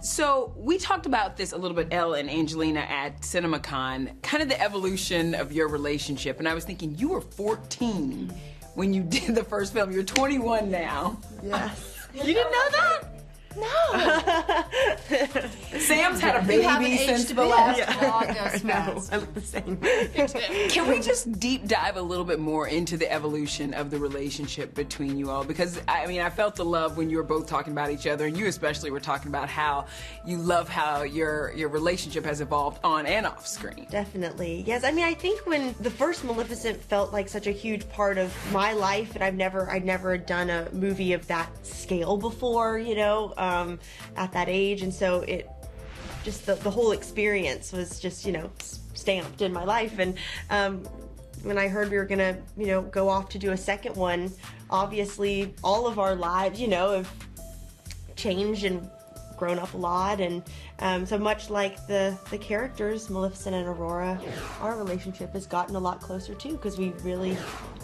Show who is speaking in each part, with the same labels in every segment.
Speaker 1: So we talked about this a little bit, Elle and Angelina, at CinemaCon, kind of the evolution of your relationship. And I was thinking, you were 14 when you did the first film. You're 21 now.
Speaker 2: Yes.
Speaker 1: You didn't know that?
Speaker 3: No.
Speaker 1: Sam's had a baby since the last
Speaker 2: August. No, I look the same.
Speaker 1: Can we just deep dive a little bit more into the evolution of the relationship between you all? Because, I mean, I felt the love when you were both talking about each other, and you especially were talking about how you love how your relationship has evolved on and off screen.
Speaker 2: Definitely. Yes, I mean, I think when the first Maleficent felt like such a huge part of my life, and I'd never done a movie of that scale before, you know, at that age, and so it just the whole experience was just, you know, stamped in my life. And when I heard we were gonna, you know, go off to do a second one, obviously all of our lives, you know, have changed and grown up a lot, and so much like the characters, Maleficent and Aurora, our relationship has gotten a lot closer too, because we really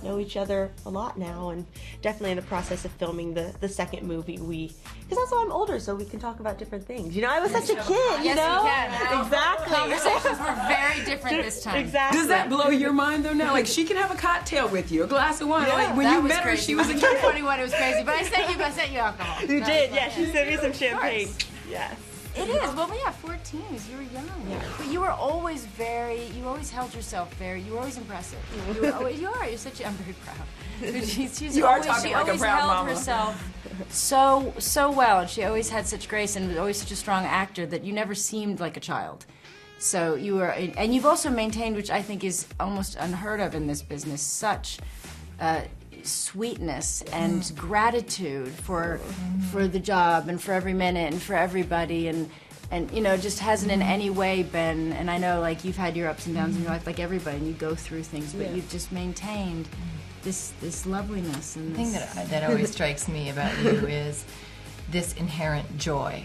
Speaker 2: know each other a lot now. And definitely in the process of filming the second movie, because also I'm older, so we can talk about different things. You know, I was such a kid, you know?
Speaker 3: Yes, we can.
Speaker 2: Exactly.
Speaker 3: Conversations were very different this time.
Speaker 2: Exactly.
Speaker 1: Does that blow your mind though now? Like, she can have a cocktail with you, a glass of wine.
Speaker 2: Yeah,
Speaker 1: like, when
Speaker 3: That
Speaker 1: you
Speaker 3: was
Speaker 1: met her,
Speaker 3: crazy.
Speaker 1: she was a
Speaker 3: When
Speaker 1: kid.
Speaker 3: you were 21, it was crazy. But I sent you alcohol.
Speaker 2: You
Speaker 3: That
Speaker 2: did,
Speaker 3: was
Speaker 2: yeah.
Speaker 3: fun.
Speaker 2: She sent me some champagne. Yes.
Speaker 3: It is. Well, yeah, 14. You were young.
Speaker 2: Yeah.
Speaker 3: But you were always you always held yourself very, you were always impressive. You were always, you're such I'm very proud. She's
Speaker 1: You are
Speaker 3: always,
Speaker 1: talking
Speaker 3: she
Speaker 1: like a
Speaker 3: always
Speaker 1: proud
Speaker 3: held
Speaker 1: mama.
Speaker 3: herself so well. And she always had such grace and was always such a strong actor that you never seemed like a child. So you were, and you've also maintained, which I think is almost unheard of in this business, such sweetness and gratitude for the job and for every minute and for everybody, and you know, just hasn't in any way been, and I know like you've had your ups and downs in your life like everybody, and you go through things, but you've just maintained this loveliness. And
Speaker 4: The thing that always strikes me about you is this inherent joy.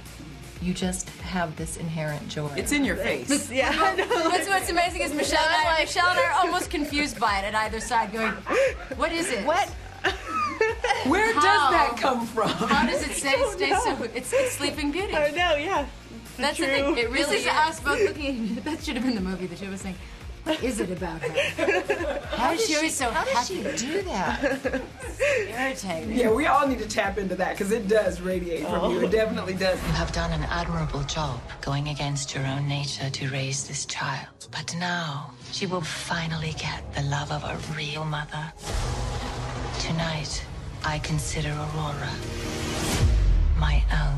Speaker 4: You just have this inherent joy.
Speaker 1: It's in your face.
Speaker 2: Yeah, I know.
Speaker 3: What's amazing is Michelle and I are almost confused by it at either side, going, what is it?
Speaker 2: What?
Speaker 1: Where does that come from?
Speaker 3: How does it stay so? It's Sleeping Beauty.
Speaker 2: I know, yeah.
Speaker 3: That's the
Speaker 2: true.
Speaker 3: thing.
Speaker 4: It really
Speaker 3: this is us both looking. That should have been the movie. The two of us saying, "What is it about her? How is she always so
Speaker 4: How does
Speaker 3: happy?"
Speaker 4: she do that?
Speaker 3: Irritating.
Speaker 1: Yeah, we all need to tap into that, because it does radiate from you. It definitely does.
Speaker 5: You have done an admirable job going against your own nature to raise this child. But now, she will finally get the love of a real mother. Tonight, I consider Aurora my own.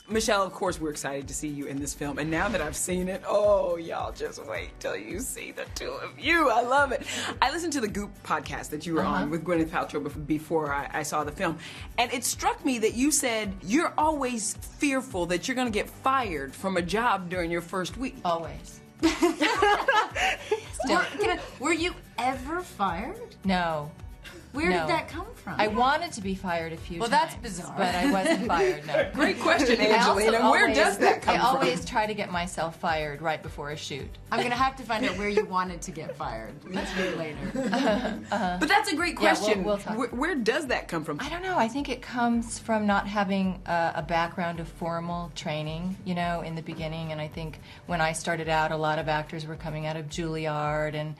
Speaker 1: Michelle, of course, we're excited to see you in this film. And now that I've seen it, oh, y'all just wait till you see the two of you. I love it. I listened to the Goop podcast that you were on with Gwyneth Paltrow before I saw the film. And it struck me that you said you're always fearful that you're going to get fired from a job during your first week.
Speaker 4: Always.
Speaker 3: Were you ever fired?
Speaker 4: No.
Speaker 3: Where
Speaker 4: No.
Speaker 3: did that come from?
Speaker 4: I wanted to be fired a few
Speaker 3: Well,
Speaker 4: times.
Speaker 3: that's bizarre.
Speaker 4: But I wasn't fired, no.
Speaker 1: Great question,
Speaker 4: I also
Speaker 1: Angelina. Where
Speaker 4: always-
Speaker 1: does that come
Speaker 4: I
Speaker 1: from?
Speaker 4: always try to get myself fired right before a shoot.
Speaker 3: I'm gonna have to find out where you wanted to get fired. Let's do it later.
Speaker 1: But that's a great
Speaker 4: Yeah,
Speaker 1: question.
Speaker 4: we'll talk.
Speaker 1: Where does that come from?
Speaker 4: I don't know. I think it comes from not having a background of formal training, you know, in the beginning. And I think when I started out, a lot of actors were coming out of Juilliard, and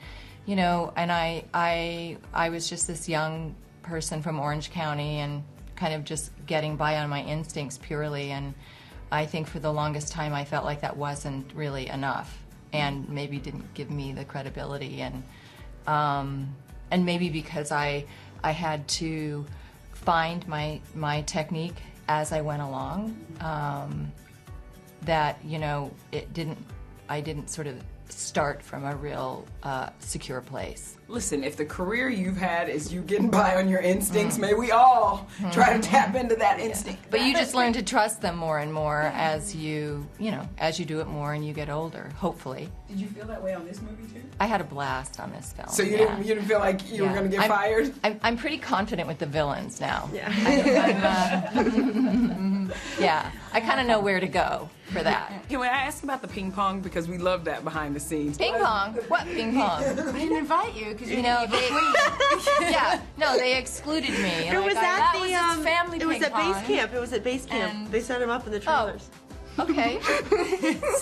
Speaker 4: you know, and I was just this young person from Orange County and kind of just getting by on my instincts purely. And I think for the longest time I felt like that wasn't really enough, and maybe didn't give me the credibility, and maybe because I had to find my technique as I went along, that, you know, I didn't sort of start from a real secure place.
Speaker 1: Listen, if the career you've had is you getting by on your instincts, may we all try to tap into that instinct.
Speaker 4: But you just learn to trust them more and more as you do it more and you get older, hopefully.
Speaker 1: Did you feel that way on this movie too?
Speaker 4: I had a blast on this film.
Speaker 1: So you didn't feel like you were going to get fired?
Speaker 4: I'm pretty confident with the villains now.
Speaker 2: Yeah.
Speaker 4: Yeah, I kind of know where to go for that.
Speaker 1: Can I ask about the ping pong, because we love that behind the scenes?
Speaker 4: Ping pong? What ping pong?
Speaker 3: I didn't invite you because
Speaker 4: You know, they excluded me.
Speaker 2: It was
Speaker 3: that
Speaker 2: at
Speaker 3: was its family
Speaker 2: It was
Speaker 3: ping
Speaker 2: at base
Speaker 3: pong.
Speaker 2: camp. It was at base camp.
Speaker 3: And-
Speaker 2: They set him up in the trailers.
Speaker 4: Okay.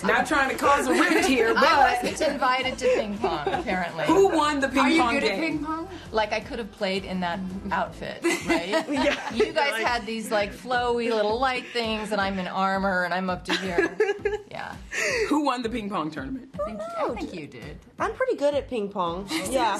Speaker 1: Not trying to cause a rift here,
Speaker 4: I
Speaker 1: but
Speaker 4: wasn't invited to ping pong, apparently.
Speaker 1: who won the ping
Speaker 3: Are you
Speaker 1: pong
Speaker 3: good
Speaker 1: game?
Speaker 3: at ping pong?
Speaker 4: Like, I could have played in that outfit, right?
Speaker 2: Yeah.
Speaker 4: You guys had these, like, flowy little light things, and I'm in armor, and I'm up to here. Yeah.
Speaker 1: Who won the ping pong tournament?
Speaker 3: I think you did.
Speaker 2: I'm pretty good at ping pong. Yeah.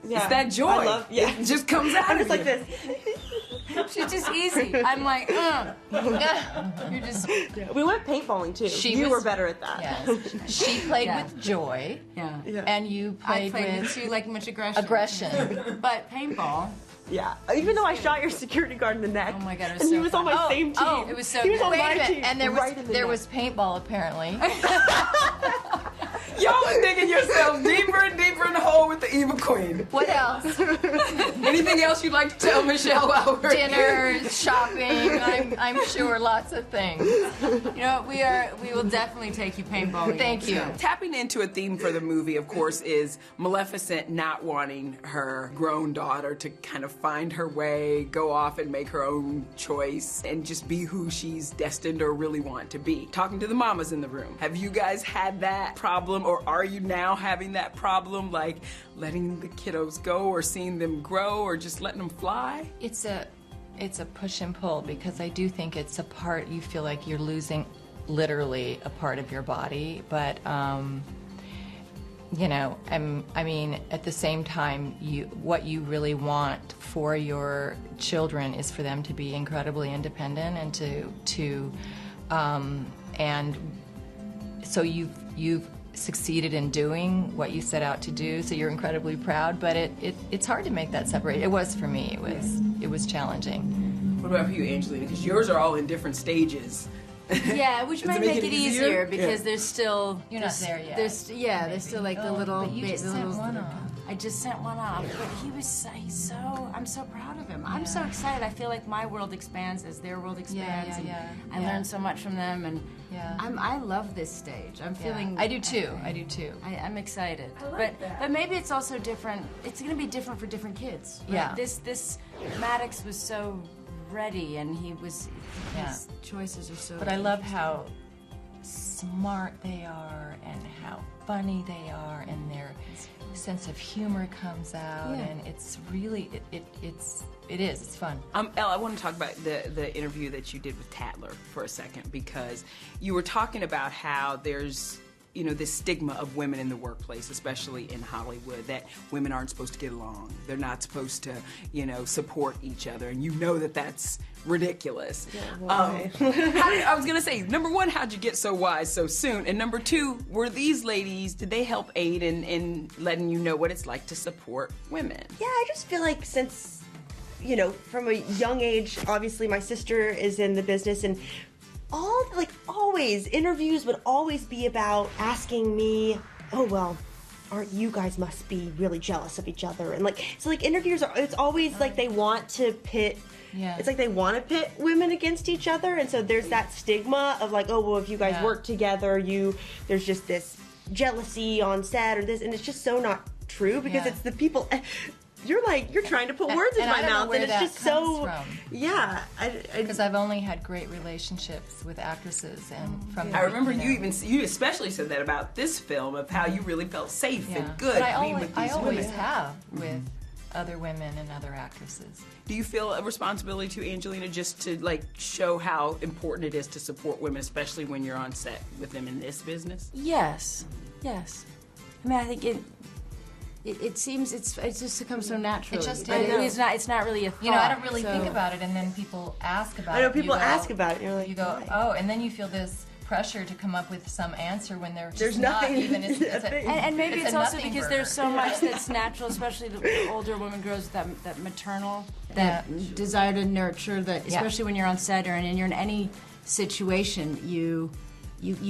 Speaker 2: Yeah.
Speaker 1: It's that joy.
Speaker 2: I love, yeah.
Speaker 1: It just comes out
Speaker 2: I'm
Speaker 1: of
Speaker 2: just like
Speaker 1: you.
Speaker 2: this.
Speaker 3: She's just easy. I'm like, You're just.
Speaker 2: We went paintballing too. You were better at that.
Speaker 4: Yes. She played
Speaker 3: Yeah.
Speaker 4: with joy,
Speaker 3: Yeah.
Speaker 4: and you
Speaker 3: I
Speaker 4: played,
Speaker 3: played
Speaker 4: with
Speaker 3: too like much aggression.
Speaker 4: aggression.
Speaker 3: But paintball.
Speaker 2: Yeah. Even though I shot your security guard in the neck.
Speaker 3: Oh my God, it was
Speaker 2: and
Speaker 3: so
Speaker 2: he was on
Speaker 3: fun.
Speaker 2: my same team.
Speaker 3: oh, it was so
Speaker 2: He was
Speaker 3: good.
Speaker 2: on
Speaker 4: Wait
Speaker 2: my
Speaker 4: a minute,
Speaker 2: team.
Speaker 4: and there was
Speaker 2: right in the
Speaker 4: there
Speaker 2: neck.
Speaker 4: was paintball apparently.
Speaker 1: Y'all are digging yourselves deeper and deeper in the hole with the evil queen.
Speaker 4: What else?
Speaker 1: Anything else you'd like to tell Michelle while we're here?
Speaker 4: Dinner, shopping. I'm sure lots of things.
Speaker 3: You know, we will definitely take you paintballing.
Speaker 4: Thank you.
Speaker 1: Tapping into a theme for the movie, of course, is Maleficent not wanting her grown daughter to kind of find her way, go off and make her own choice, and just be who she's destined or really want to be. Talking to the mamas in the room, have you guys had that problem, or are you now having that problem, like letting the kiddos go or seeing them grow or just letting them fly?
Speaker 4: It's a push and pull, because I do think it's a part you feel like you're losing literally a part of your body, but you know, I mean, at the same time, what you really want for your children is for them to be incredibly independent and and so you've succeeded in doing what you set out to do, so you're incredibly proud, but it's hard to make that separate. It was for me. It was challenging.
Speaker 1: What about for you, Angelina? Because yours are all in different stages.
Speaker 3: Yeah, which
Speaker 1: Does
Speaker 3: might
Speaker 1: it make
Speaker 3: make
Speaker 1: it
Speaker 3: it
Speaker 1: easier?
Speaker 3: easier because
Speaker 1: Yeah.
Speaker 3: there's still
Speaker 4: You're not there yet.
Speaker 3: There's still like the little.
Speaker 4: but you just
Speaker 3: the
Speaker 4: sent
Speaker 3: little-
Speaker 4: one off.
Speaker 3: I just sent one off, but I'm so proud of him. I'm so excited. I feel like my world expands as their world expands. And I learned so much from them, and I love this stage. I'm feeling.
Speaker 4: I do too.
Speaker 3: I'm excited. But maybe it's also different. It's going to be different for different kids. Right?
Speaker 4: Yeah.
Speaker 3: This Maddox was so ready, and his
Speaker 4: Yeah.
Speaker 3: choices are so.
Speaker 4: But I love how smart they are and how funny they are, and their sense of humor comes out, and it's really it's fun.
Speaker 1: Elle, I want to talk about the interview that you did with Tatler for a second, because you were talking about how there's this stigma of women in the workplace, especially in Hollywood, that women aren't supposed to get along. They're not supposed to, support each other, and that's ridiculous.
Speaker 2: Yeah, why?
Speaker 1: I was gonna say, number one, how'd you get so wise so soon? And number two, were these ladies, did they help aid in letting you know what it's like to support women?
Speaker 2: Yeah, I just feel like since, from a young age, obviously my sister is in the business, and always, interviews would always be about asking me, oh, well, aren't you guys must be really jealous of each other? And interviews it's always like they want to pit.
Speaker 4: Yeah.
Speaker 2: It's like they want to pit women against each other, and so there's that stigma of like, oh, well, if you guys work together, there's just this jealousy on set or this, and it's just so not true, because it's the people. You're trying to put words in my mouth, and it's just so. Yeah,
Speaker 4: because I've only had great relationships with actresses, and from
Speaker 1: I remember you especially said that about this film, of how you really felt safe and good
Speaker 4: but
Speaker 1: being with these
Speaker 4: I always
Speaker 1: women.
Speaker 4: have with other women and other actresses.
Speaker 1: Do you feel a responsibility to Angelina just to show how important it is to support women, especially when you're on set with them in this business?
Speaker 3: Yes. I mean, I think it seems it's just become so natural.
Speaker 4: It just
Speaker 3: But
Speaker 4: is.
Speaker 3: it's not really a thought.
Speaker 4: I don't really think about it, and then people ask about it.
Speaker 2: I know people ask about it, and you're like,
Speaker 4: you go,
Speaker 2: why?
Speaker 4: oh, and then you feel this pressure to come up with some answer when there's
Speaker 2: nothing.
Speaker 4: Not even. It's
Speaker 2: a thing.
Speaker 3: And maybe it's also
Speaker 4: nothing
Speaker 3: because
Speaker 4: burger.
Speaker 3: there's so much that's natural, especially the older woman grows, that maternal, that desire to nurture, that especially when you're on set or you're in any situation, you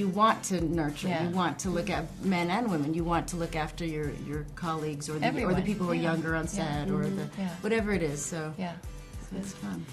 Speaker 3: want to nurture. You want to look at men and women. You want to look after your colleagues or the people who are younger on set or whatever it is. So it's fun.